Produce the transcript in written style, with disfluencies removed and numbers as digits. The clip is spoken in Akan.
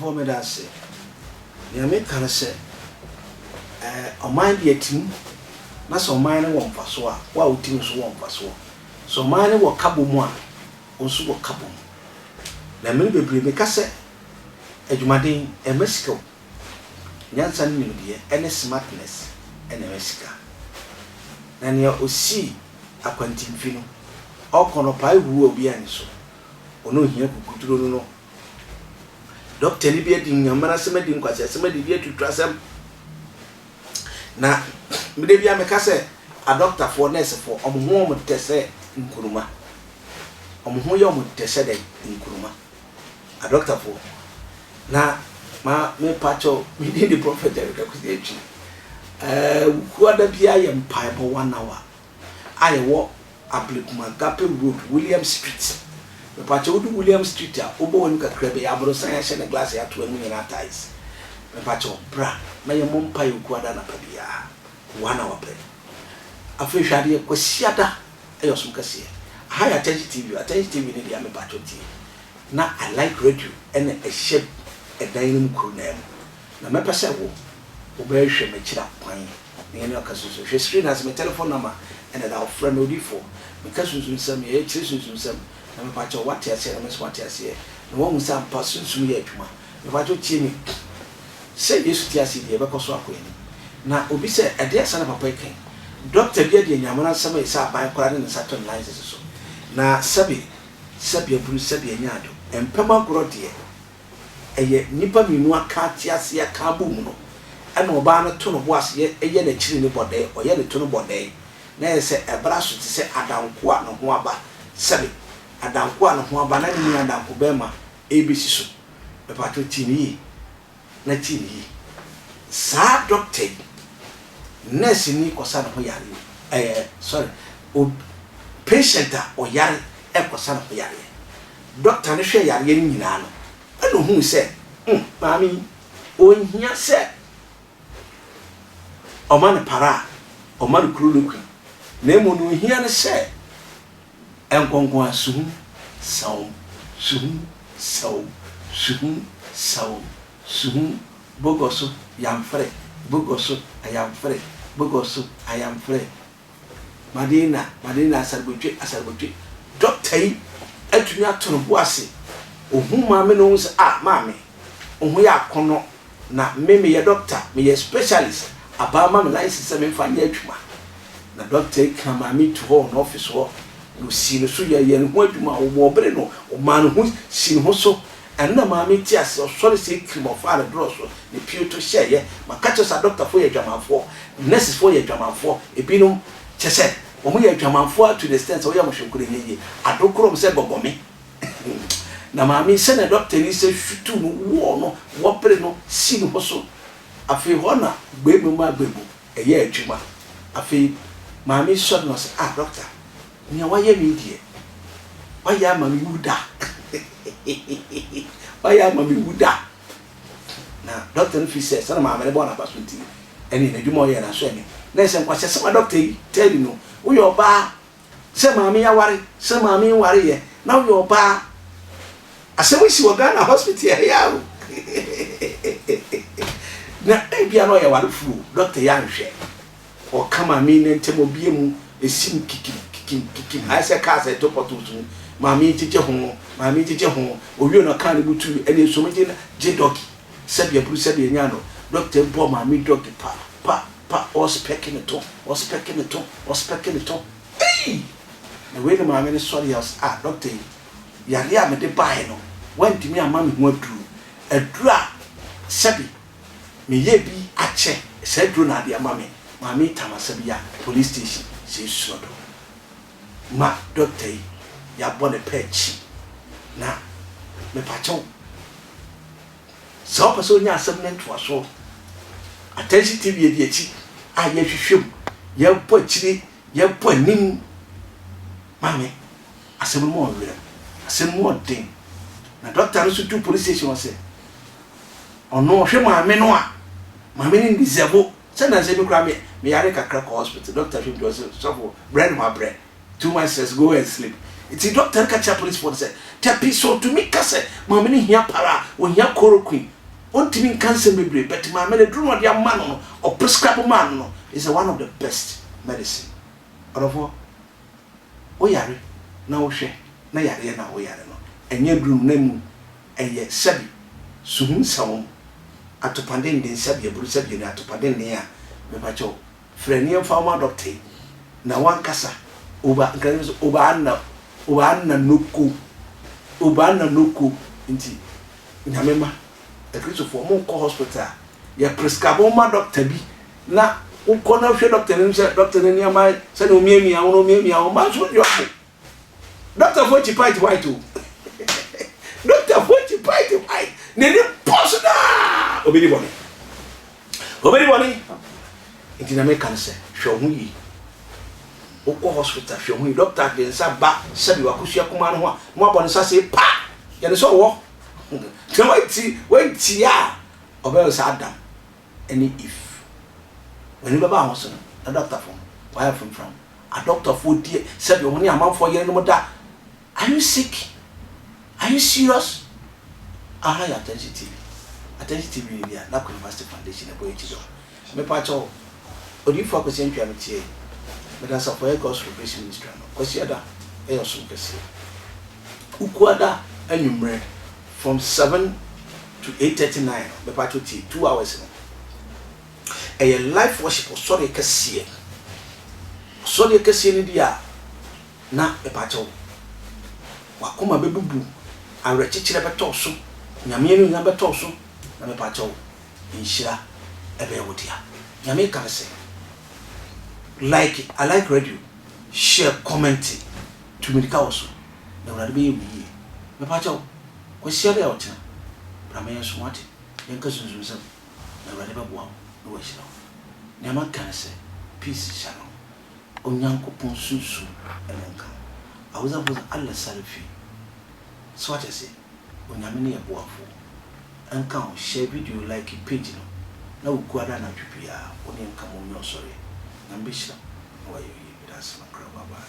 for me that say. The American say, a mind be a team, not so mine won't pass one, while teams won't pass one. So mine will cabo one, also will cabo. The maybe make us say, a Jumadin, a Mexico. Yansan Media, any smartness, and a Mexica. And you see a quantin fino, or conopai who will be an so. Or no, here could no. Doctor Libya in your manner, somebody to trust them. Now, maybe I make a doctor for nurse for a moment to say in Kuruma. Who to say in Kuruma. A doctor for now, me pacho, we need the prophet recognition. Who are the PI and pipe 1 hour? I walk up Magape Road, William Street. The Pacho William Street, Obo and Crabby, Abro Science and a glass at 2 million ties. The Pacho, bra, my mum pie quadana pabia, 1 hour pay. A fish idea was shada, I also can see. High attention TV in the Yami Pacho tea. Now I like radio and a shape a dining crew name. Now, my person obey she may chill up pine. The other cousin, she screen has my telephone number and our friend will be for. Because we some some. I'm a patch of what I said, I miss what I say. The one with some persons who yet, if I do chimney. Say this to Tiasi, the Ebacosa Queen. Now, Obi said, a dear son of a peking. Dr. Gedi and Yamana Sama is up by Quran and Saturn lines. So now, Sabia Bruce Sabia Yado, and Pema Grodia. A yet Nipa Minua Katiasia Kabuno, and Obana Tono was yet a yen a chilling body or yet a tono body. Nay, say a brass to say Adam Qua no Waba, Sabi. Adam Qua no Wabana and Adam Kubema, ABC so. The Pato Tini, Natini. Sa doctor, Nessini Cosan Hoyari, sorry, patient or Yari, Ecosan Hoyari. Doctor Nesha Yari Nano. I don't know who said, Mammy, when he said, O man para, O man Kruluki, name on we hear say, and Gongo soon, so, Bogoso, yam free, Bogoso, I am free, Bogoso, I am free. Madina, Salbuji, Doctor, and to not to Boissy. Whom mammy knows mammy. We are cono na me doctor, me a specialist about mammy license 7 na doctor come mammy to home office work. You see the suya yen went ma or breno or man who seen also and no mammy tears or solid cream of father drosso, the pew to share ye, my catches a doctor for your German for, nurses for your German for, a binum chesed, when we are German for to the stance of Yamashu could ye, I don't call himself about me. Na mami send a doctor ni say shutu no wo no wo pere no si no so afi ho na gbebu ma gbebu eye adwuma afi mami shot no say doctor ni waye mi die waye ama mi wuda waye ama mi wuda na doctor no fi say sana mama ne bona basunti eni na adwuma ye na so eni na say kwase sama doctor yi tell you no wo yo ba say mami ya ware say mami ware ye na wo yo ba I said, we see Ghana hospital here. Now, maybe I know you are flu, Dr. Yanshe. Or come and mean and tell me a sim kicking. I said, Cars at top of two. Mammy teacher home, or you're not kind of to any so many J. Docky. Sabia Bruce Dr. Bob, mammy, Dr. Pa, or specking it on. Hey! The way the mammy is sorry, Doctor. Yaria me de buy no when to me a mammy went through a dra sabi me ye bi ache said druna dia mammy tamasabia police station say sodo ma doctor ya born a patch na me pacho so person nya asem to so attention TV e echi a ye hwehwem ye po chiri ye po anim mammy asem mo were asem mo den na doctor no so to police station was say ono hwe maame no a maame ni deserve say na say me kra me yare kakra ko hospital doctor hwe do so for bread my bread 2 months go and sleep it's doctor catch police for say tapi so to me kase maame ni hia para o hia chloroquine Ontimi cancer bebre, but my many do not your man or prescribe man is one of the best medicine. Or oyare na wohwe na yare na oyare no enye drum na mu eye sabi suhun sawom atopanden den sabi eburu sabi na atopanden ne a me ba cho freni farmer doctor na wan kasa oba anna noko nti nyamema e Christopher mo ko hospital ya prescribe ma doctor bi na uko na hwe doctor ni se doctor ni ama se no miamia wono miamia o ma so yo doctor for chipite white o doctor for chipite white ne ni post da obedi boni inti na me kan se hwe ho yi uko hospital hwe ho yi doctor de nsa ba se bi wakusua kuma no ho mo abon nsa se pa ya ne so wo wait ya obey us Adam any if when you baba house a doctor from where from a doctor for dear said you only a man for year no da. Are you sick? Are you serious? Aha ya attention TV ni na ko University Foundation e boy chido me pa cho odi for ko sen twa metie me da support e God's Revelation Ministry no ko si ada e yoso kese ukuada anwumre from 7 to 8:39 me pa cho 2 hours no a life worship sorry kese ni dia na me pa cho wakoma bebubu arechichire beto so nyame no nya beto so na me pa cho inshira ebe wodia nyame ka se like I like radio share comment to me ka also na wona be yi me pa cho ko share ya otina bra me so wate yenka sunsun na wona be boa no wa shira nyama ka se peace shalom onyankopon sunsun enenka awuza boza Allah salfi so what I say onyame ne yeboafo enka o share video like page no na uguada na twipia oni enka mo mi osore na mbishira wa yo yi that's my baba.